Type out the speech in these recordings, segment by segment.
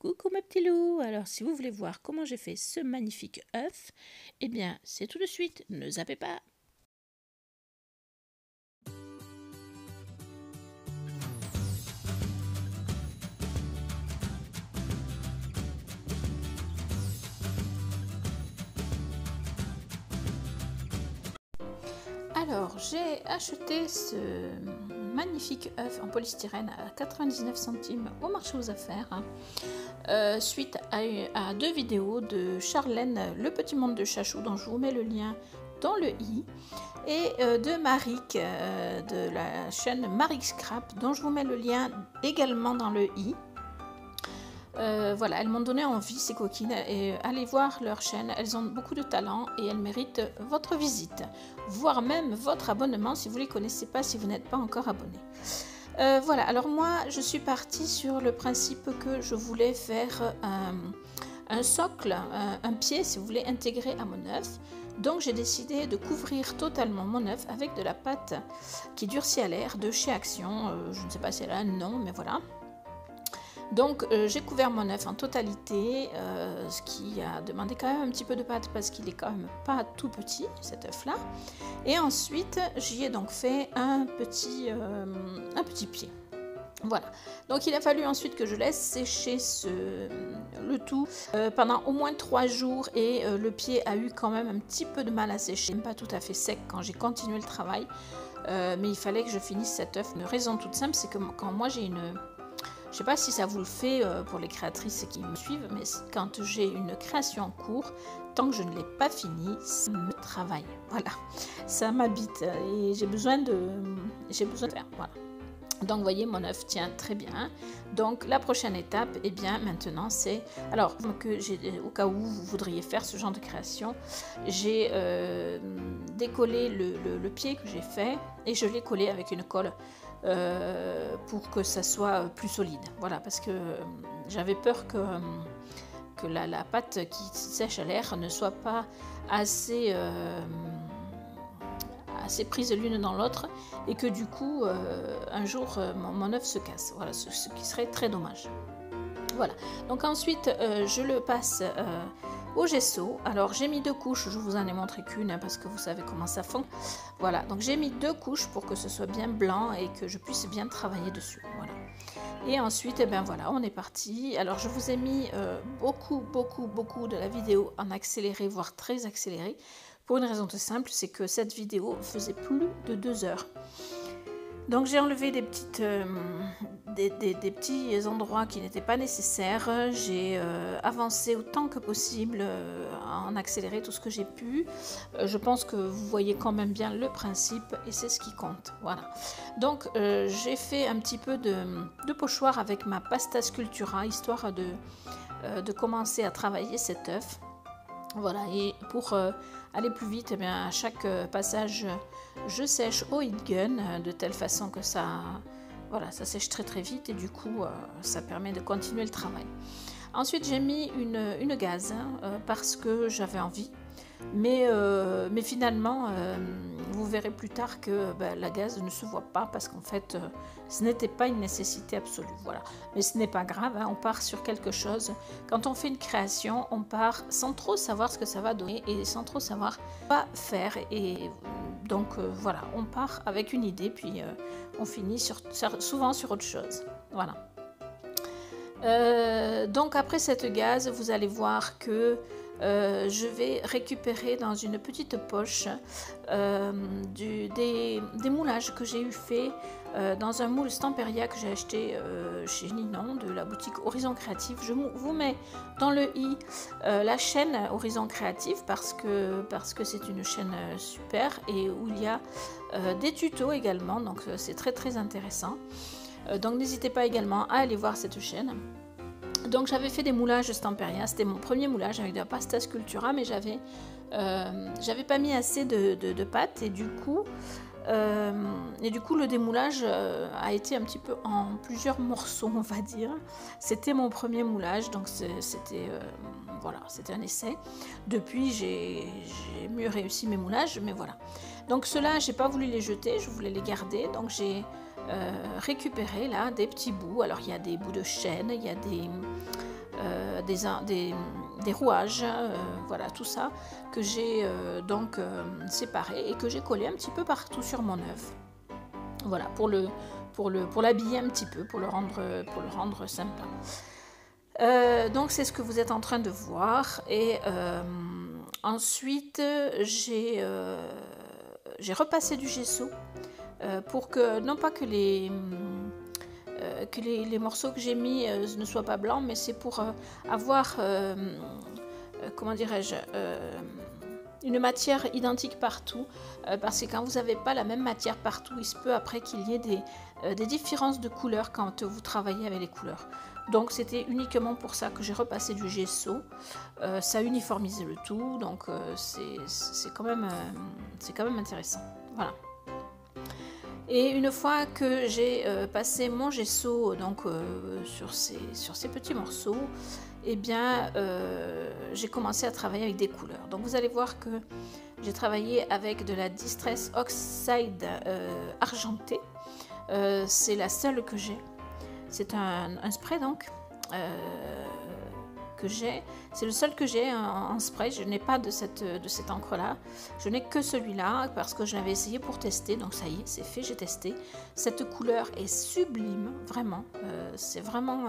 Coucou mes petits loups. Alors si vous voulez voir comment j'ai fait ce magnifique œuf, eh bien c'est tout de suite, ne zappez pas. Alors j'ai acheté ce magnifique œuf en polystyrène à 99 centimes au marché aux affaires, suite à deux vidéos de Charlène, le petit monde de Chachou, dont je vous mets le lien dans le i, et de Maric de la chaîne Maric Scrap, dont je vous mets le lien également dans le i. Voilà, elles m'ont donné envie, ces coquines, et allez voir leur chaîne, elles ont beaucoup de talent et elles méritent votre visite, voire même votre abonnement si vous ne les connaissez pas, si vous n'êtes pas encore abonné. Voilà, alors moi je suis partie sur le principe que je voulais faire un socle, un pied si vous voulez, intégré à mon œuf. Donc j'ai décidé de couvrir totalement mon œuf avec de la pâte qui durcit à l'air de chez Action, je ne sais pas si elle a un nom, mais voilà. Donc j'ai couvert mon œuf en totalité, ce qui a demandé quand même un petit peu de pâte parce qu'il est quand même pas tout petit cet œuf là. Et ensuite j'y ai donc fait un petit pied. Voilà, donc il a fallu ensuite que je laisse sécher le tout pendant au moins 3 jours et le pied a eu quand même un petit peu de mal à sécher, même pas tout à fait sec quand j'ai continué le travail, mais il fallait que je finisse cet œuf. Une raison toute simple, c'est que quand moi j'ai une... Je ne sais pas si ça vous le fait pour les créatrices qui me suivent, mais quand j'ai une création en cours, tant que je ne l'ai pas finie, ça me travaille. Voilà, ça m'habite et j'ai besoin de faire. Voilà. Donc vous voyez, mon œuf tient très bien. Donc la prochaine étape, eh bien maintenant c'est... Alors au cas où vous voudriez faire ce genre de création, j'ai décollé le pied que j'ai fait et je l'ai collé avec une colle pour que ça soit plus solide. Voilà, parce que j'avais peur que la pâte qui sèche à l'air ne soit pas assez prises l'une dans l'autre et que du coup un jour mon œuf se casse. Voilà, ce qui serait très dommage. Voilà, donc ensuite je le passe au gesso. Alors j'ai mis 2 couches, je vous en ai montré qu'une parce que vous savez comment ça fonctionne. Voilà, donc j'ai mis 2 couches pour que ce soit bien blanc et que je puisse bien travailler dessus. Voilà. Et ensuite, eh ben voilà, on est parti. Alors je vous ai mis beaucoup de la vidéo en accéléré, voire très accéléré. Pour une raison tout simple, c'est que cette vidéo faisait plus de 2 heures. Donc j'ai enlevé des petits endroits qui n'étaient pas nécessaires. J'ai avancé autant que possible, en accéléré tout ce que j'ai pu. Je pense que vous voyez quand même bien le principe et c'est ce qui compte. Voilà. Donc j'ai fait un petit peu de pochoir avec ma pasta sculptura, histoire de commencer à travailler cet œuf. Voilà, et pour aller plus vite, eh bien, à chaque passage, je sèche au heat gun de telle façon que ça, voilà, ça sèche très vite et du coup, ça permet de continuer le travail. Ensuite, j'ai mis une gaze parce que j'avais envie, mais finalement, vous verrez plus tard que la gaze ne se voit pas parce qu'en fait, ce n'était pas une nécessité absolue. Voilà. Mais ce n'est pas grave, hein, on part sur quelque chose. Quand on fait une création, on part sans trop savoir ce que ça va donner et sans trop savoir quoi faire. Et donc voilà, on part avec une idée, puis on finit souvent sur autre chose. Voilà. Donc après cette gaze, vous allez voir que je vais récupérer dans une petite poche des moulages que j'ai eu fait dans un moule Stamperia que j'ai acheté chez Ninon de la boutique Horizon Créatif. Je vous mets dans le i la chaîne Horizon Créatif parce que c'est une chaîne super et où il y a des tutos également, donc c'est très intéressant. Donc n'hésitez pas également à aller voir cette chaîne. Donc j'avais fait des moulages Stamperia, c'était mon premier moulage avec de la pasta sculptura, mais j'avais pas mis assez de pâte et du coup le démoulage a été un petit peu en plusieurs morceaux, on va dire. C'était mon premier moulage, donc c'était voilà, c'était un essai. Depuis j'ai mieux réussi mes moulages, mais voilà. Donc ceux-là, j'ai pas voulu les jeter, je voulais les garder, donc j'ai récupéré là des petits bouts. Alors il y a des bouts de chaîne, il y a des rouages, voilà tout ça que j'ai donc séparé et que j'ai collé un petit peu partout sur mon œuf. Voilà pour l'habiller un petit peu, pour le rendre sympa. Donc c'est ce que vous êtes en train de voir et ensuite j'ai repassé du gesso pour que non pas que les morceaux que j'ai mis ne soient pas blancs, mais c'est pour avoir comment dirais-je, une matière identique partout, parce que quand vous n'avez pas la même matière partout, il se peut après qu'il y ait des différences de couleurs quand vous travaillez avec les couleurs. Donc c'était uniquement pour ça que j'ai repassé du gesso. Ça uniformisait le tout, donc c'est quand même intéressant. Voilà. Et une fois que j'ai passé mon gesso donc, sur ces petits morceaux, eh bien, j'ai commencé à travailler avec des couleurs. Donc vous allez voir que j'ai travaillé avec de la Distress Oxide argentée. C'est la seule que j'ai. C'est un spray donc que j'ai. C'est le seul que j'ai en spray. Je n'ai pas de cette encre là. Je n'ai que celui-là parce que je l'avais essayé pour tester. Donc ça y est, c'est fait, j'ai testé. Cette couleur est sublime, vraiment. C'est vraiment...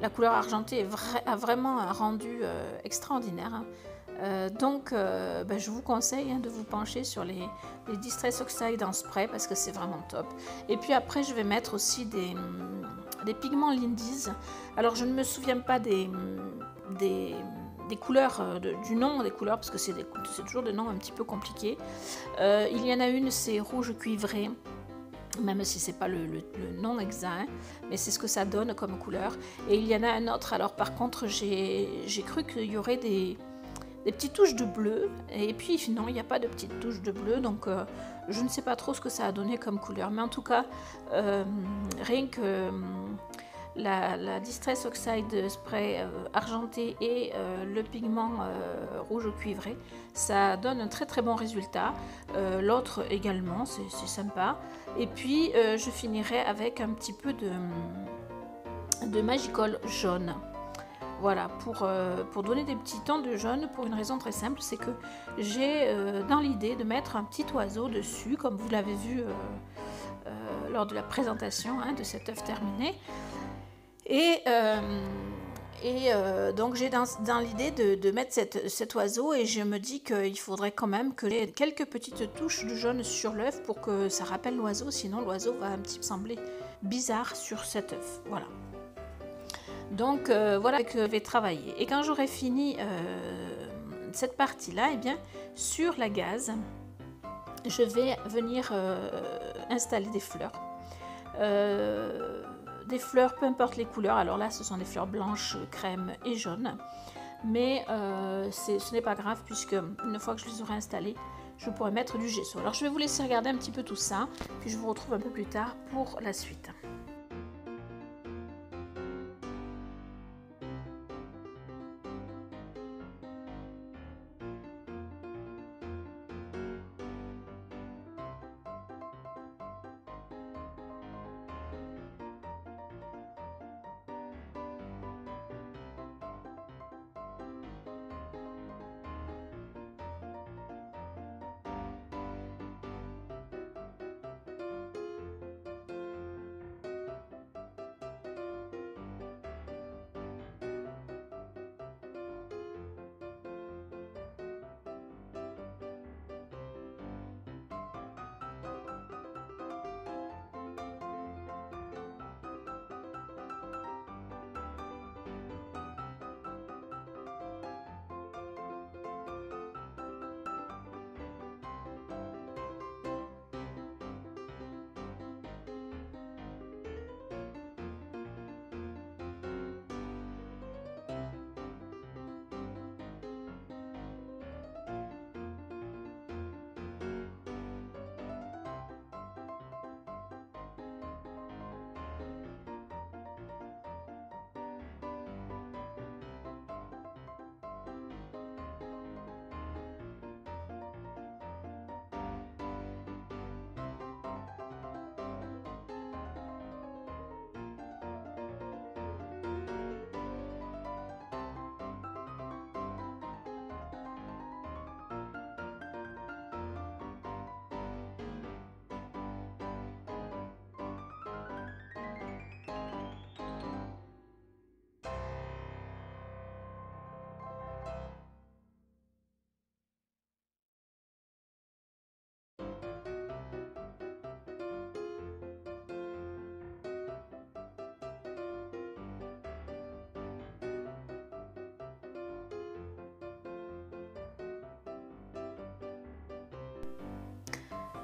la couleur argentée a vraiment un rendu extraordinaire. Hein. Donc je vous conseille de vous pencher sur les Distress Oxide en spray parce que c'est vraiment top. Et puis après je vais mettre aussi des pigments Lindy's. Alors je ne me souviens pas des couleurs, du nom des couleurs parce que c'est toujours des noms un petit peu compliqués. Il y en a une, c'est rouge cuivré. Même si c'est pas le nom exact, mais c'est ce que ça donne comme couleur. Et il y en a un autre, alors par contre j'ai cru qu'il y aurait des petites touches de bleu, et puis non, il n'y a pas de petites touches de bleu, donc je ne sais pas trop ce que ça a donné comme couleur, mais en tout cas, rien que la Distress Oxide Spray argenté et le pigment rouge cuivré, ça donne un très très bon résultat. L'autre également, c'est sympa. Et puis je finirai avec un petit peu de Magical jaune. Voilà, pour donner des petits tons de jaune, pour une raison très simple, c'est que j'ai dans l'idée de mettre un petit oiseau dessus, comme vous l'avez vu lors de la présentation de cet œuf terminé. Et donc j'ai dans l'idée de mettre cet oiseau, et je me dis qu'il faudrait quand même que j'ai quelques petites touches de jaune sur l'œuf pour que ça rappelle l'oiseau, sinon l'oiseau va un petit peu sembler bizarre sur cet œuf. Voilà. Donc voilà que je vais travailler. Et quand j'aurai fini cette partie-là, eh bien sur la gaze, je vais venir installer des fleurs. Des fleurs, peu importe les couleurs. Alors là, ce sont des fleurs blanches, crème et jaune. Mais ce n'est pas grave puisque une fois que je les aurai installées, je pourrai mettre du gesso. Alors je vais vous laisser regarder un petit peu tout ça, puis je vous retrouve un peu plus tard pour la suite.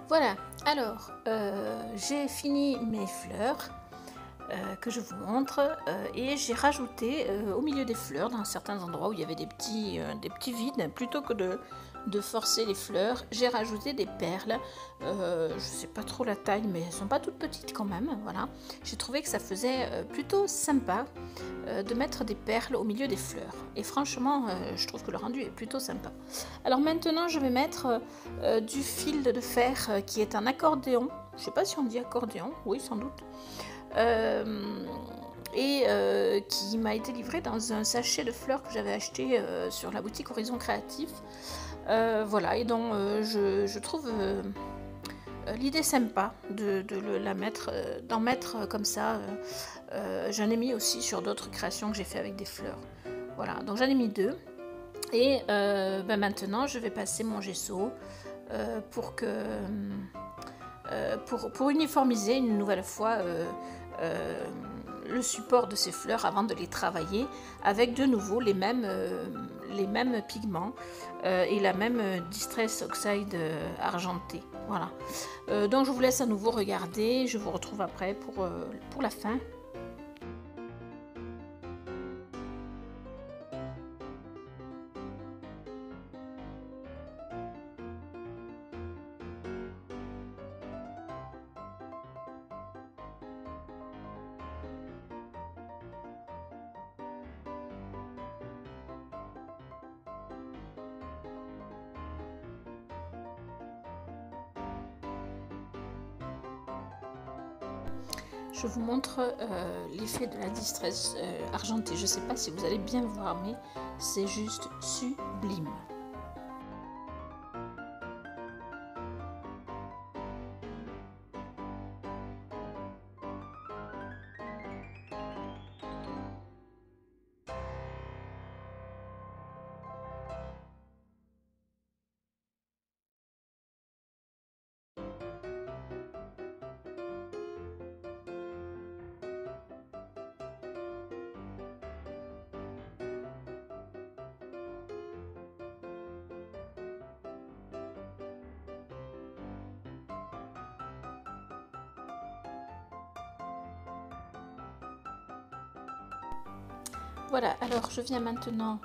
Voilà, alors j'ai fini mes fleurs que je vous montre et j'ai rajouté au milieu des fleurs, dans certains endroits où il y avait des petits vides, plutôt que de forcer les fleurs, j'ai rajouté des perles. Je ne sais pas trop la taille, mais elles sont pas toutes petites quand même. Voilà, j'ai trouvé que ça faisait plutôt sympa de mettre des perles au milieu des fleurs. Et franchement, je trouve que le rendu est plutôt sympa. Alors maintenant, je vais mettre du fil de fer qui est un accordéon. Je ne sais pas si on dit accordéon, oui sans doute. Qui m'a été livré dans un sachet de fleurs que j'avais acheté sur la boutique Horizon Créatif. Voilà, et donc je trouve l'idée sympa d'en mettre comme ça. J'en ai mis aussi sur d'autres créations que j'ai fait avec des fleurs. Voilà, donc j'en ai mis 2. Et maintenant, je vais passer mon gesso pour uniformiser une nouvelle fois le support de ces fleurs avant de les travailler avec de nouveau les mêmes pigments et la même Distress Oxide argenté. Voilà. Donc je vous laisse à nouveau regarder, je vous retrouve après pour la fin. Je vous montre l'effet de la Distress argentée. Je ne sais pas si vous allez bien voir, mais c'est juste sublime. Voilà, alors je viens maintenant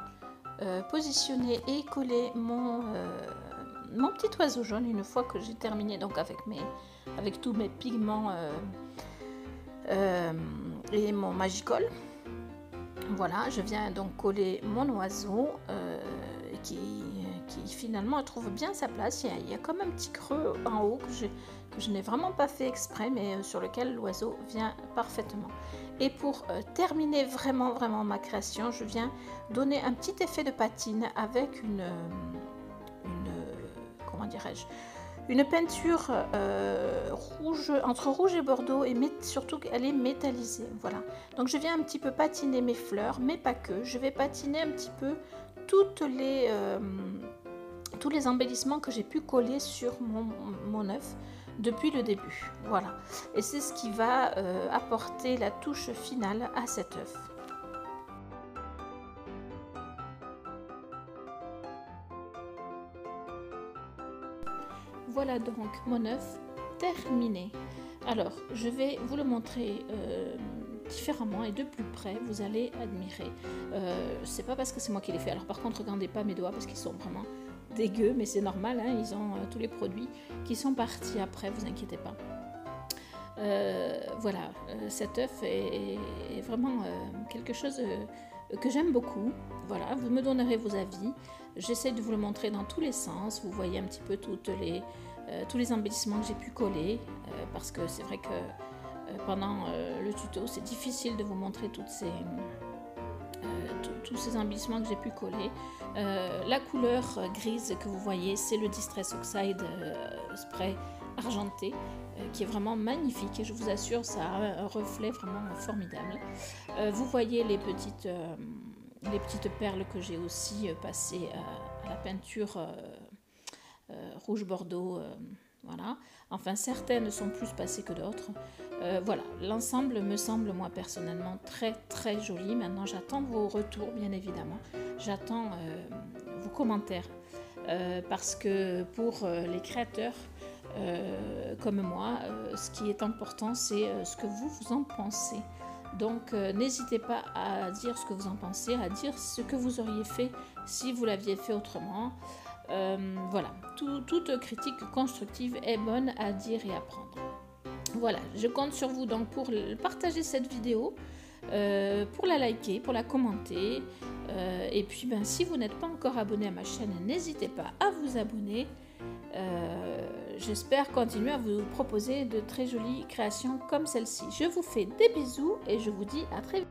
positionner et coller mon petit oiseau jaune une fois que j'ai terminé donc avec tous mes pigments et mon Magicol. Voilà, je viens donc coller mon oiseau qui finalement trouve bien sa place. Il y a comme un petit creux en haut que je n'ai vraiment pas fait exprès, mais sur lequel l'oiseau vient parfaitement. Et pour terminer vraiment ma création, je viens donner un petit effet de patine avec comment dirais-je, une peinture rouge, entre rouge et bordeaux, et surtout elle est métallisée. Voilà, donc je viens un petit peu patiner mes fleurs, mais pas que. Je vais patiner un petit peu tous les embellissements que j'ai pu coller sur mon œuf depuis le début. Voilà, et c'est ce qui va apporter la touche finale à cet œuf. Voilà donc mon œuf terminé. Alors je vais vous le montrer différemment et de plus près, vous allez admirer. C'est pas parce que c'est moi qui l'ai fait. Alors par contre, regardez pas mes doigts parce qu'ils sont vraiment dégueux, mais c'est normal, hein, ils ont tous les produits qui sont partis après, vous inquiétez pas. Voilà, cet œuf est vraiment quelque chose que j'aime beaucoup. Voilà, vous me donnerez vos avis. J'essaie de vous le montrer dans tous les sens. Vous voyez un petit peu tous les embellissements que j'ai pu coller, parce que c'est vrai que pendant le tuto, c'est difficile de vous montrer tous ces embellissements que j'ai pu coller. La couleur grise que vous voyez, c'est le Distress Oxide spray argenté, qui est vraiment magnifique, et je vous assure, ça a un reflet vraiment formidable. Vous voyez les petites perles que j'ai aussi passées à la peinture rouge bordeaux. Voilà. Enfin, certaines sont plus passées que d'autres. Voilà, l'ensemble me semble, moi personnellement, très joli. Maintenant, j'attends vos retours, bien évidemment. J'attends vos commentaires, parce que pour les créateurs, comme moi. Ce qui est important, c'est ce que vous en pensez. Donc n'hésitez pas à dire ce que vous en pensez, à dire ce que vous auriez fait si vous l'aviez fait autrement. Voilà, toute critique constructive est bonne à dire et à prendre. Voilà, je compte sur vous donc pour partager cette vidéo, pour la liker, pour la commenter. Et puis si vous n'êtes pas encore abonné à ma chaîne, n'hésitez pas à vous abonner. J'espère continuer à vous proposer de très jolies créations comme celle-ci. Je vous fais des bisous et je vous dis à très vite.